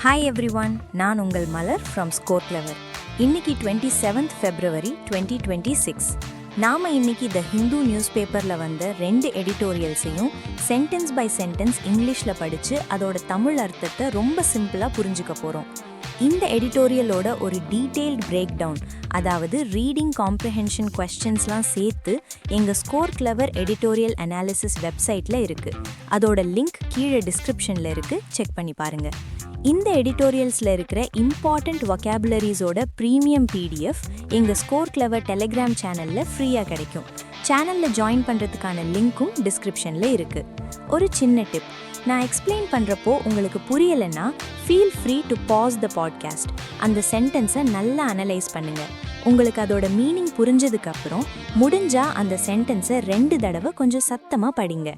Hi everyone, நான் உங்கள் மலர் from score clever. இன்னைக்கு 27th February 2026. நாம இன்னைக்கு த ஹிந்து நியூஸ் பேப்பரில் வந்த 2 எடிட்டோரியல்ஸையும் சென்டென்ஸ் பை சென்டென்ஸ் இங்கிலீஷில் படித்து அதோட தமிழ் அர்த்தத்தை ரொம்ப சிம்பிளாக புரிஞ்சுக்க போகிறோம். இந்த எடிட்டோரியலோட ஒரு டீட்டெயில்ட் பிரேக் டவுன், அதாவது ரீடிங் காம்ப்ரிஹென்ஷன் கொஸ்டின்ஸ்லாம் சேர்த்து எங்கள் ஸ்கோர் கிளவர் எடிட்டோரியல் அனாலிசிஸ் வெப்சைட்டில் இருக்குது. அதோட லிங்க் கீழே டிஸ்கிரிப்ஷனில் இருக்குது, செக் பண்ணி பாருங்கள். இந்த எடிட்டோரியல்ஸில் இருக்கிற இம்பார்ட்டண்ட் வொக்காபுலரிஸோட ப்ரீமியம் PDF எங்கள் ஸ்கோர் கிளவர் டெலிகிராம் சேனலில் ஃப்ரீயாக கிடைக்கும். சேனலில் ஜாயின் பண்ணுறதுக்கான லிங்க்கும் டிஸ்கிரிப்ஷனில் இருக்குது. ஒரு சின்ன டிப், நான் எக்ஸ்பிளைன் பண்ணுறப்போ உங்களுக்கு புரியலைன்னா feel free to pause the podcast. அந்த சென்டென்ஸை நல்லா அனலைஸ் பண்ணுங்கள். உங்களுக்கு அதோட மீனிங் புரிஞ்சதுக்கப்புறம் முடிஞ்சால் அந்த சென்டென்ஸை 2 தடவை கொஞ்சம் சத்தமாக படிங்க.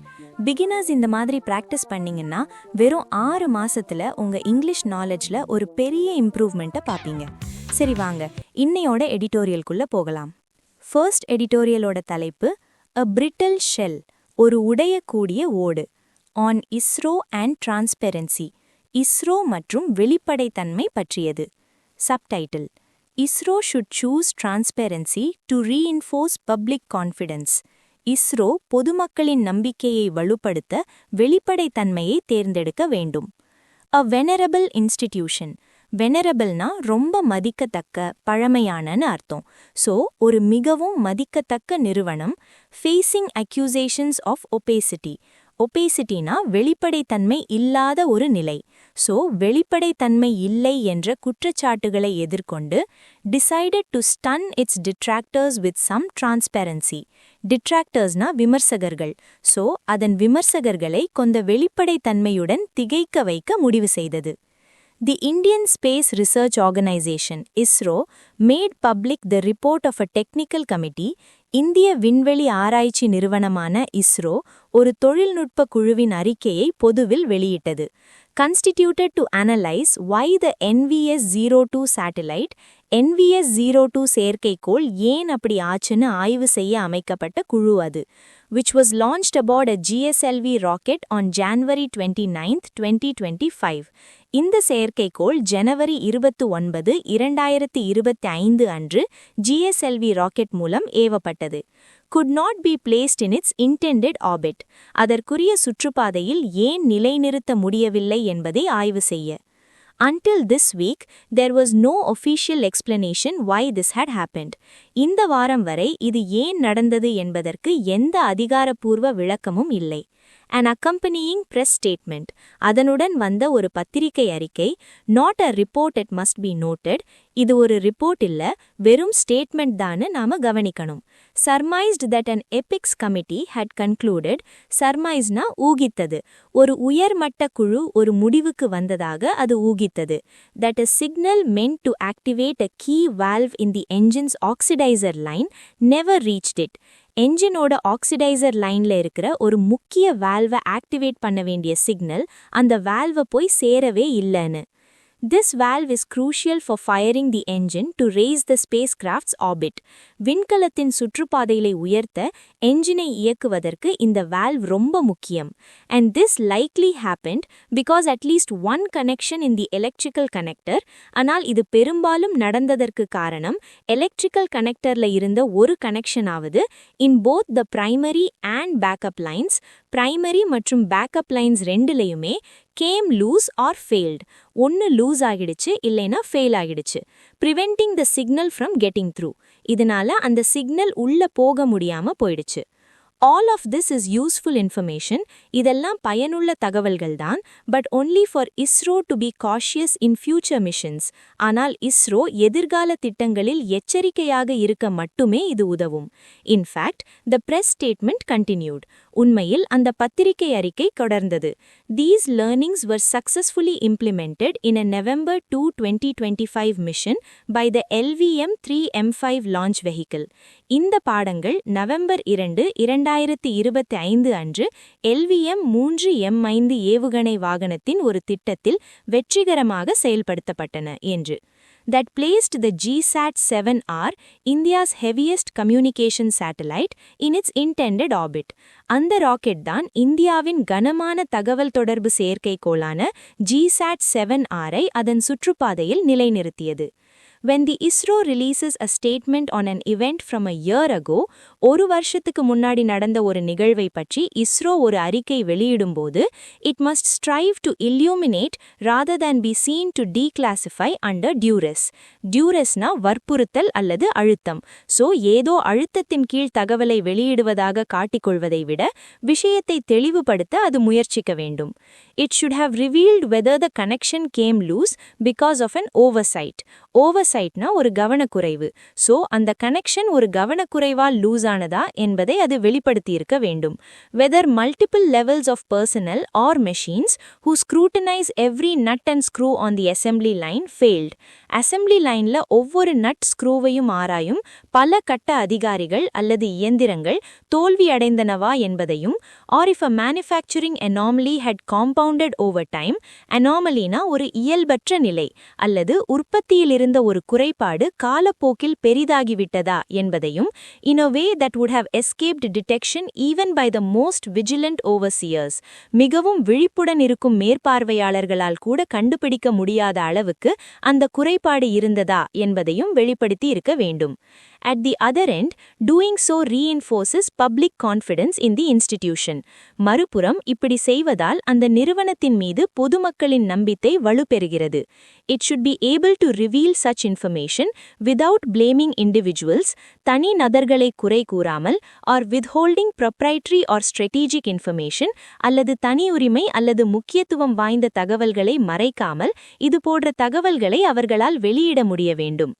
பிகினர்ஸ் இந்த மாதிரி ப்ராக்டிஸ் பண்ணிங்கன்னா வெறும் 6 மாசத்துல உங்கள் இங்கிலீஷ் நாலேஜில் ஒரு பெரிய இம்ப்ரூவ்மெண்ட்டை பார்ப்பீங்க. சரி வாங்க, இன்னையோட எடிட்டோரியலுக்குள்ளே போகலாம். ஃபர்ஸ்ட் எடிட்டோரியலோட தலைப்பு அ பிரிட்டில் ஷெல், ஒரு உடையக்கூடிய ஓடு, on ISRO and transparency, ISRO மற்றும் வெளிப்படைத்தன்மை பற்றியது. Subtitle, ISRO should choose transparency to reinforce public confidence. ISRO பொதுமக்களின் நம்பிக்கையை வலுப்படுத்த வெளிப்படைத்தன்மையை தேர்ந்தெடுக்க வேண்டும். A venerable institution. வெனரபிள்னா ரொம்ப மதிக்கத்தக்க, பழமையானன்னு அர்த்தம். ஸோ ஒரு மிகவும் மதிக்கத்தக்க நிறுவனம். Facing accusations of opacity. ஒபேசிட்டினா வெளிப்படைத்தன்மை இல்லாத ஒரு நிலை. ஸோ வெளிப்படைத்தன்மை இல்லை என்ற குற்றச்சாட்டுகளை எதிர்கொண்டு decided to stun its detractors with some transparency. டிட்ராக்டர்ஸ்னா விமர்சகர்கள். ஸோ அதன் விமர்சகர்களை கொஞ்ச வெளிப்படைத்தன்மையுடன் திகைக்க வைக்க முடிவு செய்தது. The Indian Space Research Organization, ISRO, made public the report of a technical committee. இந்திய விண்வெளி ஆராய்ச்சி நிறுவனமான ISRO ஒரு தொழில்நுட்ப குழுவின் அறிக்கையை பொதுவில் வெளியிட்டது. Constituted to analyze why the NVS-02 satellite, NVS-02 செயற்கைக்கோள் ஏன் அப்படி ஆச்சுன்னு ஆய்வு செய்ய அமைக்கப்பட்ட குழு அது. which was launched aboard a GSLV rocket on January 29, 2025. இந்த செயற்கைக்கோள் ஜனவரி 29, 2025 அன்று GSLV ராக்கெட் மூலம் ஏவப்பட்டது. could not be placed in its intended orbit. அதற்குரிய சுற்றுப்பாதையில் ஏன் நிலைநிறுத்த முடியவில்லை என்பதை ஆய்வு செய்ய. Until this week, there was no official explanation why this had happened. இந்த வாரம் வரை இது ஏன் நடந்தது என்பதற்கு எந்த அதிகாரப்பூர்வ விளக்கமும் இல்லை. An accompanying press statement. அதனுடன் வந்த ஒரு பத்திரிகை அறிக்கை. Not a report, it must be noted. இது ஒரு ரிப்போர்ட் இல்ல, வெறும் ஸ்டேட்மெண்ட் தான்னு நாம கவனிக்கணும். Surmised that an ethics committee had concluded. Surmiseனா ஊகித்தது. ஒரு உயர்மட்ட குழு ஒரு முடிவுக்கு வந்ததாக அது ஊகித்தது. That a signal meant to activate a key valve in the engine's oxidizer line never reached it. என்ஜினோட ஆக்சிடைசர் லைன்ல இருக்கிற ஒரு முக்கிய வால்வை ஆக்டிவேட் பண்ண வேண்டிய சிக்னல் அந்த வால்வை போய் சேரவே இல்லைன்னு. This valve is crucial for firing the engine to raise the spacecraft's orbit. விண்கலத்தின் சுற்றுப்பாதையை உயர்த்த என்ஜினை இயக்குவதற்கு இந்த வால்வ் ரொம்ப முக்கியம். And this likely happened because at least one connection in the electrical connector. ஆனால் இது பெரும்பாலும் நடந்ததற்கு காரணம் எலக்ட்ரிக்கல் கனெக்டர்ல இருந்த ஒரு கனெக்ஷனாவது in both the primary and backup lines. Primary மற்றும் பேக்கப் லைன்ஸ் ரெண்டுலையுமே came loose or failed. ஒன்று லூஸ் ஆகிடுச்சு, இல்லைனா ஃபெயில் ஆகிடுச்சு. preventing the signal from getting through. இதனால அந்த சிக்னல் உள்ள போக முடியாம போயிடுச்சு. All of this is useful information. இதெல்லாம் பயனுள்ள தகவல்கள் தான், but only for ISRO to be cautious in future missions. ஆனால் ISRO எதிர்கால திட்டங்களில் எச்சரிக்கையாக இருக்க மட்டுமே இது உதவும். In fact, the press statement continued. உண்மையில் அந்த பத்திரிகை அறிக்கை தொடர்ந்தது. These learnings were successfully implemented in a November 2, 2025 mission by the LVM-3M5 launch vehicle. இந்த பாடங்கள் நவம்பர் 2, 2025 அன்று LVM-3M5 ஏவுகணை வாகனத்தின் ஒரு திட்டத்தில் வெற்றிகரமாக செயல்படுத்தப்பட்டன என்று. that placed the GSAT-7R, India's heaviest communication satellite, in its intended orbit. அந்த ராக்கெட் தான் இந்தியாவின் கனமான தகவல் தொடர்பு செயற்கைக்கோளான GSAT-7R-ஐ அதன் சுற்றுப்பாதையில் நிலைநிறுத்தியது. When the ISRO releases a statement on an event from a year ago, ஒரு வருஷத்துக்கு முன்னாடி நடந்த ஒரு நிகழ்வை பற்றி ISRO ஒரு அறிக்கை வெளியிடும்போது, it must strive to illuminate rather than be seen to declassify under duress. Duressனா வற்புறுத்தல் அல்லது அழுத்தம். ஏதோ அழுத்தத்தின் கீழ் தகவலை வெளியிடுவதாக காட்டிக்கொள்வதை விட, விஷயத்தை தெளிவுபடுத்த அது முயற்சிக்க வேண்டும். It should have revealed whether the connection came loose because of an oversight. ஓவர்சைட்னா ஒரு கவனக்குறைவு. அந்த கனெக்ஷன் ஒரு கவனக்குறைவால் லூஸ் ஆனதா என்பதை அது வெளிப்படுத்தியிருக்க வேண்டும். Whether multiple levels of personnel or machines who scrutinize every nut and screw on the assembly line failed. Assembly லைன்ல ஒவ்வொரு nut ஸ்க்ரூவையும் ஆராயும் பல கட்ட அதிகாரிகள் அல்லது இயந்திரங்கள் தோல்வி அடைந்தனவா என்பதையும், or if a manufacturing anomaly had compounded over time, anomalyனா ஒரு இயல்பற்ற நிலை அல்லது உற்பத்தியில் இருந்த ஒரு குறைபாடு காலப்போக்கில் பெரிதாகிவிட்டதா என்பதையும், in a way that would have escaped detection even by the most vigilant overseers. மிகவும் விழிப்புடன் இருக்கும் மேற்பார்வையாளர்களால் கூட கண்டுபிடிக்க முடியாத அளவுக்கு அந்த குறைபாடு இருந்ததா என்பதையும் வெளிப்படுத்தி இருக்க வேண்டும். At the other end, doing so reinforces public confidence in the institution. மறுபுறம் இப்படி செய்வதால் அந்த நிறுவனத்தின் மீது பொதுமக்களின் நம்பிக்கை வலுப்பெறுகிறது. It should be able to reveal such information without blaming individuals, தனி நபர்களை குறை கூறாமல், or withholding proprietary or strategic information, அல்லது தனி உரிமை அல்லது முக்கியத்துவம் வாய்ந்த தகவல்களை மறைக்காமல், இது போன்ற தகவல்களை அவர்களால் வெளியிட முடிய வேண்டும்.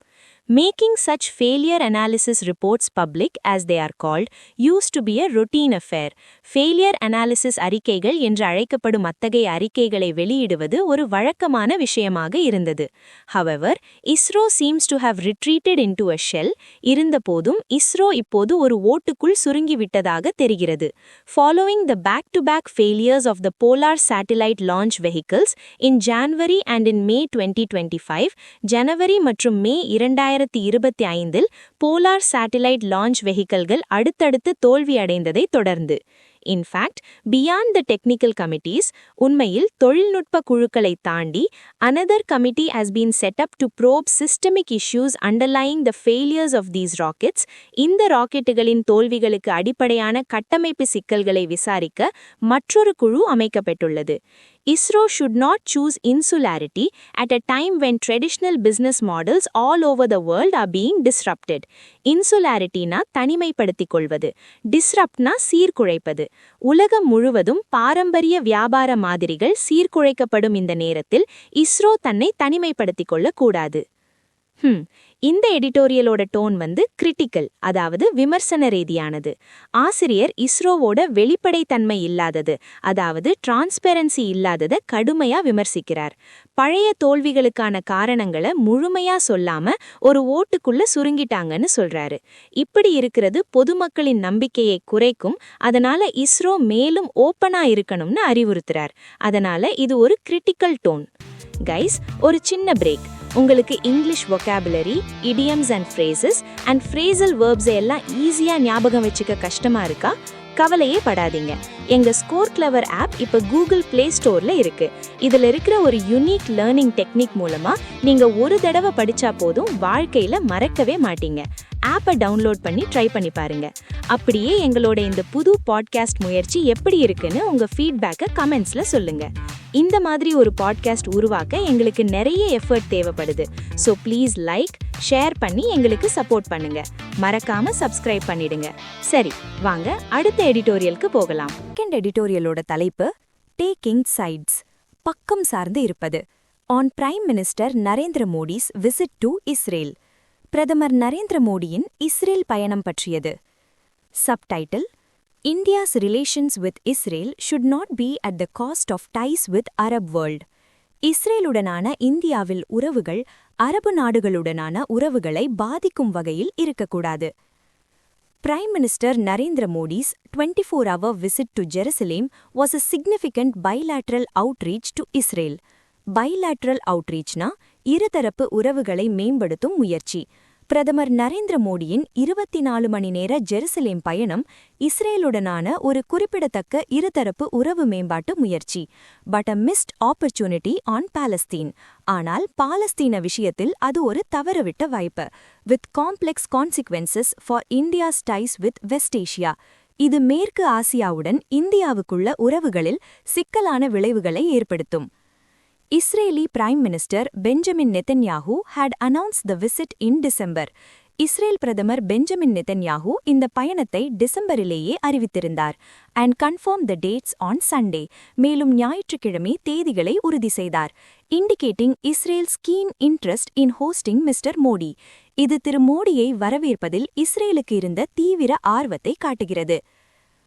Making such failure analysis reports public, as they are called, used to be a routine affair. Failure analysis அறிக்கைகள் என்று அழைக்கப்படும் அத்தகைய அறிக்கைகளை வெளியிடுவது ஒரு வழக்கமான விஷயமாக இருந்தது. However, ISRO seems to have retreated into a shell. இருந்தபோதும் ISRO இப்போது ஒரு ஓட்டுக்குள் சுருங்கிவிட்டதாக தெரிகிறது. Following the back-to-back failures of the Polar satellite launch vehicles in January and in May 2025, ஜனவரி மற்றும் மே 2025இல் போலார் சேட்டலைட் லான்ச் வெஹிக்கிள்கள் அடுத்தடுத்து தோல்வியடைந்ததை தொடர்ந்து. In fact, beyond the technical committees, உண்மையில் தொழில்நுட்ப குழுக்களை தாண்டி, another committee has been set up to probe systemic issues underlying the failures of these rockets. இந்த ராக்கெட்டுகளின் தோல்விகளுக்கு அடிப்படையான கட்டமைப்பு சிக்கல்களை விசாரிக்க மற்றொரு குழு அமைக்கப்பட்டுள்ளது. ISRO should not choose insularity at a time when traditional business models all over the world are being disrupted. Insularityனா தனிமைப்படுத்திக் கொள்வது, disruptனா சீர்குலைப்பது. உலகம் முழுவதும் பாரம்பரிய வியாபார மாதிரிகள் சீர்குலைக்கப்படும் இந்த நேரத்தில் ISRO தன்னை தனிமைப்படுத்திக் கொள்ளக் கூடாது. இந்த எடிட்டோரியலோட டோன் கிரிட்டிக்கல், அதாவது விமர்சன ரீதியானது. ஆசிரியர் இஸ்ரோவோட வெளிப்படைத்தன்மை இல்லாதது, அதாவது டிரான்ஸ்பெரன்சி இல்லாததை கடுமையா விமர்சிக்கிறார். பழைய தோல்விகளுக்கான காரணங்களை முழுமையா சொல்லாம ஒரு ஓட்டுக்குள்ள சுருங்கிட்டாங்கன்னு சொல்றாரு. இப்படி இருக்கிறது பொதுமக்களின் நம்பிக்கையை குறைக்கும். அதனால இஸ்ரோ மேலும் ஓப்பனா இருக்கணும்னு அறிவுறுத்துறார். அதனால இது ஒரு கிரிட்டிக்கல் டோன். கைஸ், ஒரு சின்ன பிரேக். உங்களுக்கு English vocabulary, idioms and phrases and phrasal verbs எல்லாம் ஈஸியா ஞாபகம் வச்சுக்க கஷ்டமா இருக்கா? கவலையே படாதீங்க. எங்க ஸ்கோர் கிளவர் ஆப் இப்ப கூகுள் பிளே ஸ்டோர்ல இருக்கு. இதுல இருக்கிற ஒரு யூனிக் லேர்னிங் டெக்னிக் மூலமா நீங்க ஒரு தடவை படிச்சா போதும், வாழ்க்கையில மறக்கவே மாட்டீங்க. ஆப்பை டவுன்லோட் பண்ணி ட்ரை பண்ணி பாருங்க. அப்படியே எங்களோட இந்த புது பாட்காஸ்ட் முயற்சி எப்படி இருக்குன்னு உங்க ஃபீட்பேக்கை கமெண்ட்ஸ்ல சொல்லுங்க. இந்த மாதிரி ஒரு பாட்காஸ்ட் உருவாக்க எங்களுக்கு நிறைய எஃபர்ட் தேவைப்படுது. ஸோ ப்ளீஸ் லைக், ஷேர் பண்ணி எங்களுக்கு சப்போர்ட் பண்ணுங்க. மறக்காம சப்ஸ்கிரைப் பண்ணிடுங்க. சரி, வாங்க அடுத்த எடிட்டோரியலுக்கு போகலாம். செகண்ட் எடிட்டோரியலோட தலைப்பு டேக்கிங் சைட்ஸ், பக்கம் சார்ந்து இருப்பது. On prime minister Narendra Modi's visit to Israel. பிரதமர் நரேந்திர மோடியின் இஸ்ரேல் பயணம் பற்றியது. Subtitle: India's relations with Israel should not be at the cost of ties with Arab world. இஸ்ரேலுடனான இந்தியாவில் உறவுகள் அரபு நாடுகளுடனான உறவுகளை பாதிக்கும் வகையில் இருக்கக்கூடாது. Prime Minister Narendra Modi's 24-hour visit to Jerusalem was a significant bilateral outreach to Israel. Bilateral அவுட்ரீச்னா இருதரப்பு உறவுகளை மேம்படுத்தும் முயற்சி. பிரதமர் நரேந்திர மோடியின் 24 மணி நேர ஜெருசலேம் பயணம் இஸ்ரேலுடனான ஒரு குறிப்பிடத்தக்க இருதரப்பு உறவு மேம்பாட்டு முயற்சி. But a missed opportunity on Palestine. ஆனால் பாலஸ்தீன விஷயத்தில் அது ஒரு தவறவிட்ட வாய்ப்பு. With complex consequences for India's ties with West Asia. இது மேற்கு ஆசியாவுடன் இந்தியாவுக்குள்ள உறவுகளில் சிக்கலான விளைவுகளை ஏற்படுத்தும். Israeli Prime Minister Benjamin Netanyahu had announced the visit in December. Israel பிரதமர் பெஞ்சமின் நெதன்யாஹூ இந்த பயணத்தை டிசம்பரிலேயே அறிவித்திருந்தார். and confirmed the dates on Sunday. மேலும் ஞாயிற்றுக்கிழமை தேதிகளை உறுதி செய்தார். indicating Israel's keen interest in hosting Mr. Modi. இது திரு மோடியை வரவேற்பதில் இஸ்ரேலுக்கு இருந்த தீவிர ஆர்வத்தை காட்டுகிறது.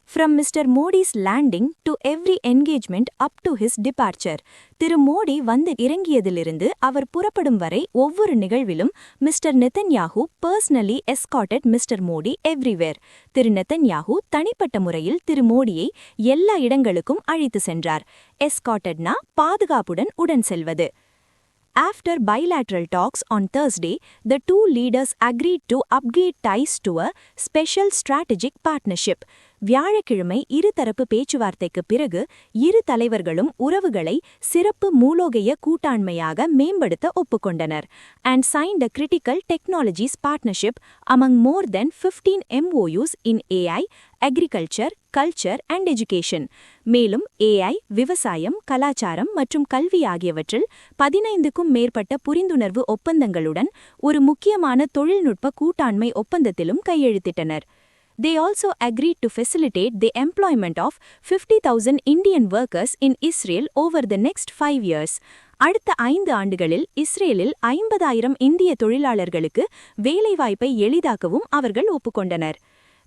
From Mr. Modi's landing to every engagement up to his departure. திரு மோடி வந்து இறங்கியதிலிருந்து அவர் புறப்படும் வரை ஒவ்வொரு நிகழ்விலும் mister Netanyahu personally escorted mister Modi everywhere. திரு நெதன்யாஹூ தனிப்பட்ட முறையில் திரு மோடியை எல்லா இடங்களுக்கும் அழைத்து சென்றார். escortedனா பாதுகாப்புடன் உடன் செல்வது. After bilateral talks on Thursday, the two leaders agreed to upgrade ties to a special strategic partnership. வியாழக்கிழமை இருதரப்பு பேச்சுவார்த்தைக்கு பிறகு இரு தலைவர்களும் உறவுகளை சிறப்பு மூலோகைய கூட்டாண்மையாக மேம்படுத்த ஒப்புக்கொண்டனர். and signed a critical technologies partnership among more than 15 MOUs in AI, agriculture, culture and education. மேலும் AI, விவசாயம், கலாச்சாரம் மற்றும் கல்வி ஆகியவற்றில் 15க்கும் மேற்பட்ட புரிந்துணர்வு ஒப்பந்தங்களுடன் ஒரு முக்கியமான தொழில்நுட்ப கூட்டாண்மை ஒப்பந்தத்திலும் கையெழுத்திட்டனர். They also agreed to facilitate the employment of 50,000 Indian workers in Israel over the next 5 years. அடுத்த 5 ஆண்டுகளில் இஸ்ரேலில் 50,000 இந்திய தொழிலாளர்களுக்கு வேலைவாய்ப்பை எளிதாக்கவும் அவர்கள் ஒப்புக்கொண்டனர்.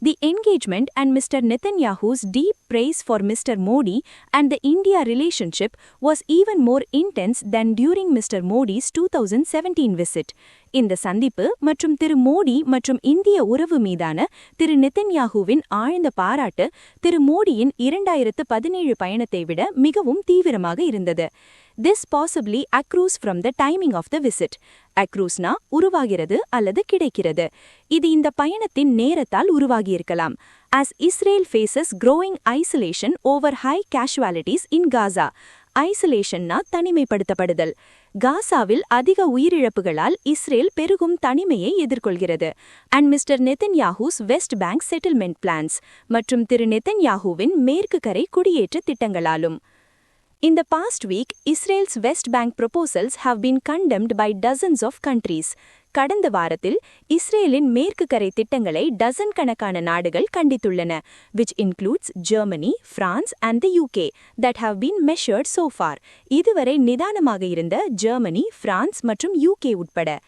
The engagement and Mr. Netanyahu's deep praise for Mr. Modi and the India relationship was even more intense than during Mr. Modi's 2017 visit. இந்த சந்திப்பு மற்றும் திரு மோடி மற்றும் இந்திய உறவு மீதான திரு நெதன்யாஹூவின் ஆழ்ந்த பாராட்டு திரு மோடியின் 2017 பயணத்தை விட மிகவும் தீவிரமாக இருந்தது. This possibly accrues from the timing of the visit. accruesனா உருவாகிறது அல்லது கிடைக்கிறது. இது இந்த பயணத்தின் நேரத்தால் உருவாகியிருக்கலாம். As Israel faces growing isolation over high casualties in Gaza. ஐசோலேஷன்னா தனிமைப்படுத்தப்படுதல். காசாவில் அதிக உயிரிழப்புகளால் இஸ்ரேல் பெருகும் தனிமையை எதிர்கொள்கிறது. and Mr. Netanyahu's West Bank settlement plans மற்றும் திரு நெதன்யாஹூவின் மேற்கு கரை குடியேற்ற திட்டங்களாலும். In the past week, Israel's West Bank proposals have been condemned by dozens of countries. கடந்த வாரத்தில் இஸ்ரேலின் மேற்கு கரை திட்டங்களை டசன் கணக்கான நாடுகள் கண்டித்துள்ளன, which includes Germany, France and the UK, that have been measured so far. இதுவரை நிதானமாக இருந்த ஜெர்மனி, பிரான்ஸ் மற்றும் UK உட்பட.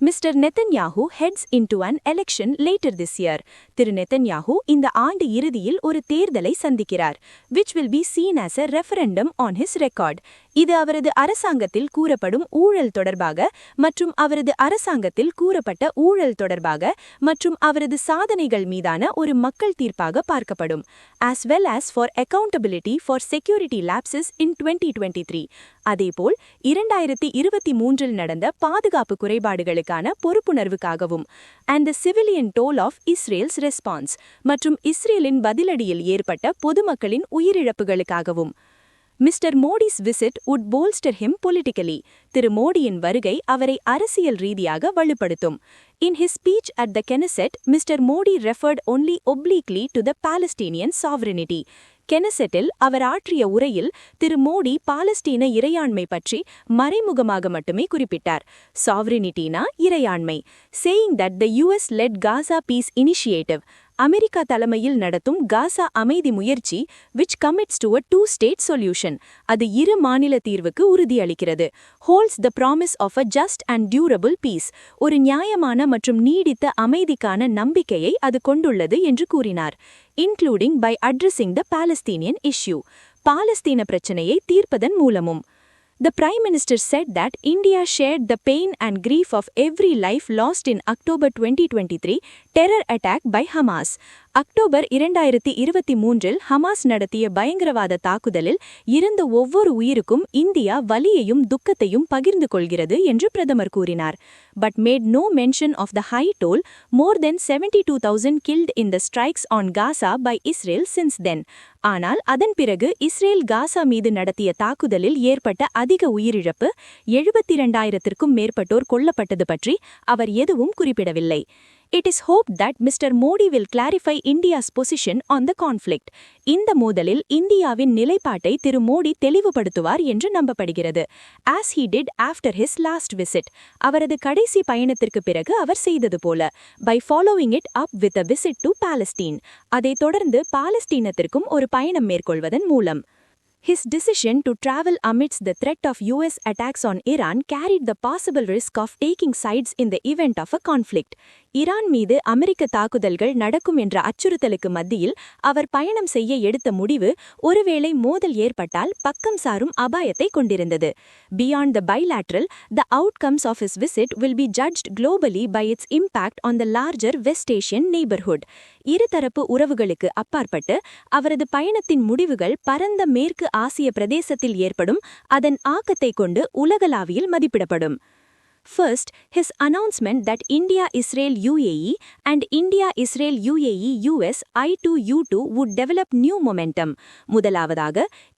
Mr. Netanyahu heads into an election later this year. Thiru Netanyahu இந்த ஆண்டு இறுதியில் ஒரு தேர்தலை சந்திக்கிறார், which will be seen as a referendum on his record. இது அவரது அரசாங்கத்தில் கூறப்படும் ஊழல் தொடர்பாக மற்றும் அவரது அரசாங்கத்தில் கூறப்பட்ட ஊழல் தொடர்பாக மற்றும் அவரது சாதனைகள் மீதான ஒரு மக்கள் தீர்ப்பாக பார்க்கப்படும். as well as for accountability for security lapses in 2023. அதேபோல் 2023 நடந்த பாதுகாப்பு குறைபாடுகளுக்கான பொறுப்புணர்வுக்காகவும் and the civilian toll of Israel's response மற்றும் இஸ்ரேலின் பதிலடியில் ஏற்பட்ட பொதுமக்களின் உயிரிழப்புகளுக்காகவும். Mr. Modi's visit would bolster him politically. திரு மோடியின் வருகை அவரை அரசியல் ரீதியாக வலுப்படுத்தும். In his speech at the Knesset, Mr. Modi referred only obliquely to the Palestinian sovereignty. கெனசெட்டில் அவர் ஆற்றிய உரையில் திரு மோடி பாலஸ்தீன இறையாண்மை பற்றி மறைமுகமாக மட்டுமே குறிப்பிட்டார். சாவரினிட்டினா இறையாண்மை. Saying that the US led Gaza Peace Initiative, America தலைமையில் நடத்தும் காசா அமைதி முயற்சி, which commits to a two-state solution, அது இரு மாநில தீர்வுக்கு உறுதியளிக்கிறது. holds the promise of a just and durable peace, ஒரு நியாயமான மற்றும் நீடித்த அமைதிக்கான நம்பிக்கையை அது கொண்டுள்ளது என்று கூறினார். including by addressing the Palestinian issue, பாலஸ்தீன பிரச்சனையை தீர்ப்பதன் மூலமும். The Prime Minister said that India shared the pain and grief of every life lost in October 2023 terror attack by Hamas. October 2023 Hamas நடத்திய பயங்கரவாத தாக்குதலில் இருந்த ஒவ்வொரு உயிருக்கும் இந்தியா வலியையும் துக்கத்தையும் பகிர்ந்து கொள்கிறது என்று பிரதமர் கூறினார். But made no mention of the high toll, more than 72,000 killed in the strikes on Gaza by Israel since then. ஆனால் அதன் பிறகு இஸ்ரேல் காசா மீது நடத்திய தாக்குதலில் ஏற்பட்ட அதிக உயிரிழப்பு 72,000க்கும் மேற்பட்டோர் கொல்லப்பட்டது பற்றி அவர் எதுவும் குறிப்பிடவில்லை. It is hoped that Mr. Modi will clarify India's position on the conflict. இந்த மோதலில் இந்தியாவின் நிலைப்பாட்டை திரு மோடி தெளிவுபடுத்துவார் என்று நம்பப்படுகிறது. As he did after his last visit. அவரது கடைசி பயணத்திற்கு பிறகு அவர் செய்தது போல. By following it up with a visit to Palestine. அதைத் தொடர்ந்து பாலஸ்தீனத்திற்கும் ஒரு பயணம் மேற்கொள்வதன் மூலம். His decision to travel amidst the threat of US attacks on Iran carried the possible risk of taking sides in the event of a conflict. Iran மீது அமெரிக்க தாக்குதல்கள் நடக்கும் என்ற அச்சுறுத்தலுக்கு மத்தியில் அவர் பயணம் செய்ய எடுத்த முடிவு ஒருவேளை மோதல் ஏற்பட்டால் பக்கம் சாரும் அபாயத்தை கொண்டிருந்தது. Beyond the bilateral, the outcomes of his visit will be judged globally by its impact on the larger West Asian neighborhood. இருதரப்பு உறவுகளுக்கு அப்பாற்பட்டு அவரது பயணத்தின் முடிவுகள் பரந்த மேற்கு ஆசிய பிரதேசத்தில் ஏற்படும் அதன் ஆக்கத்தை கொண்டு உலகளாவியில் மதிப்பிடப்படும். First, his announcement that India-Israel-UAE and India-Israel-UAE-US I2U2 would develop new momentum. முதலாவதாக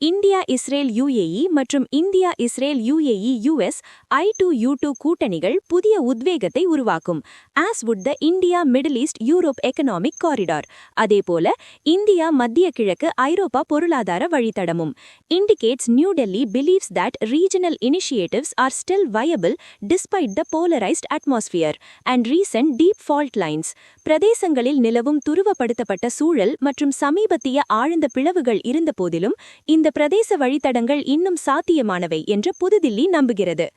India-Israel-UAE மற்றும் India-Israel-UAE-US I2U2 கூட்டணிகள் புதிய உத்வேகத்தை உருவாக்கும். As would the India-Middle East-Europe Economic Corridor. அதேபோல இந்தியா மத்திய கிழக்கு ஐரோப்பா பொருளாதார வழித்தடமும். Indicates New Delhi believes that regional initiatives are still viable despite the polarized atmosphere and recent deep fault lines. பிரதேசங்களில் நிலவும் துருவப்படுத்தப்பட்ட சூழல் மற்றும் சமீபத்திய ஆழ்ந்த பிளவுகள் இருந்த போதிலும் இந்த பிரதேச வழித்தடங்கள் இன்னும் சாத்தியமானவை என்று புதுதில்லி நம்புகிறது.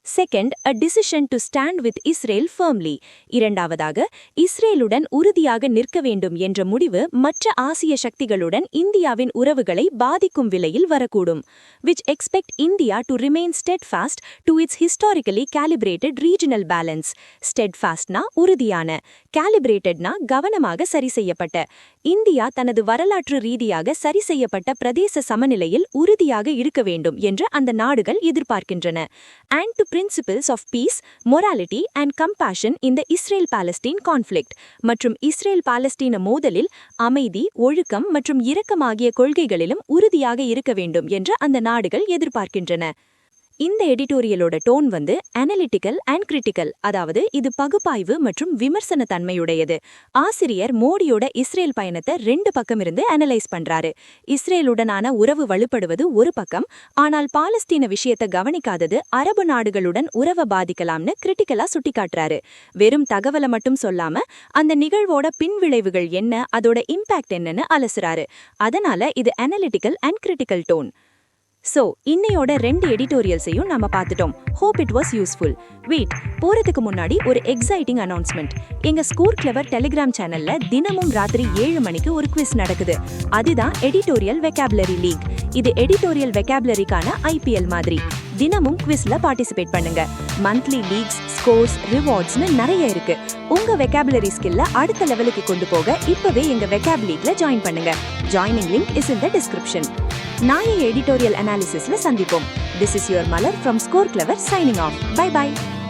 Second, a decision to stand with Israel firmly. இரண்டாவதாக இஸ்ரேலுடன் உறுதியாக நிற்க வேண்டும் என்ற முடிவு மற்ற ஆசிய சக்திகளுடன் இந்தியாவின் உறவுகளை பாதிக்கும் விலையில் வரக்கூடும். Which expect India to remain steadfast to its historically calibrated regional balance. Steadfastனா உறுதியான, calibratedனா கவனமாக சரி செய்யப்பட்ட. இந்தியா தனது வரலாற்று ரீதியாக சரி செய்யப்பட்ட பிரதேச சமநிலையில் உறுதியாக இருக்க வேண்டும் என்று அந்த நாடுகள் எதிர்பார்க்கின்றன. And to principles of peace, morality and compassion in the Israel-Palestine conflict. மற்றும் இஸ்ரேல்-பாலஸ்தீன மோதலில் அமைதி, ஒழுக்கம் மற்றும் இரக்கம் ஆகிய கொள்கைகளிலும் உறுதியாக இருக்க வேண்டும் என்று அந்த நாடுகள் எதிர்பார்க்கின்றன. இந்த எடிட்டோரியலோட டோன் அனலிட்டிக்கல் அண்ட் கிரிட்டிக்கல், அதாவது இது பகுப்பாய்வு மற்றும் விமர்சன தன்மையுடையது. ஆசிரியர் மோடியோட இஸ்ரேல் பயணத்தை 2 பக்கம் இருந்து அனலைஸ் பண்றாரு. இஸ்ரேலுடனான உறவு வலுப்படுவது ஒரு பக்கம், ஆனால் பாலஸ்தீன விஷயத்தை கவனிக்காதது அரபு நாடுகளுடன் உறவை பாதிக்கலாம்னு கிரிட்டிக்கலா சுட்டிக்காட்டுறாரு. வெறும் தகவலை மட்டும் சொல்லாம அந்த நிகழ்வோட பின்விளைவுகள் என்ன, அதோட இம்பாக்ட் என்னன்னு அலசுறாரு. அதனால இது analytical and critical tone. So, இன்னையோட 2 எடிட்டோரியல்ஸையும் நாம பார்த்துட்டோம். Hope it was useful. Wait, போறதுக்கு முன்னாடி ஒரு எக்ஸைட்டிங் அனௌன்ஸ்மெண்ட். எங்க ஸ்கோர் கிளவர் டெலிகிராம் சேனல்ல தினமும் ராத்திரி 7 மணிக்கு ஒரு குவிஸ் நடக்குது. அதுதான் எடிட்டோரியல் வெக்காபுலரி லீக். இது எடிட்டோரியல் வெக்காபுலரிக்கான IPL மாதிரி. தினமும் குவிஸ்ல பார்ட்டிசிபேட் பண்ணுங்க. மந்த்லி லீக்ஸ், ஸ்கோர்ஸ், ரிவார்ட்ஸ்னு நிறைய இருக்கு. உங்க வெக்காபுலரி ஸ்கில்ல அடுத்த லெவலுக்கு கொண்டு போக இப்பவே எங்க வெக்காப் லீக்ல ஜாயின் பண்ணுங்க. Joining link is in the description. நாளைய எடிட்டோரியல் அனாலிசிஸ்ல சந்திப்போம். This is your Malar from Score Clever signing off. Bye bye.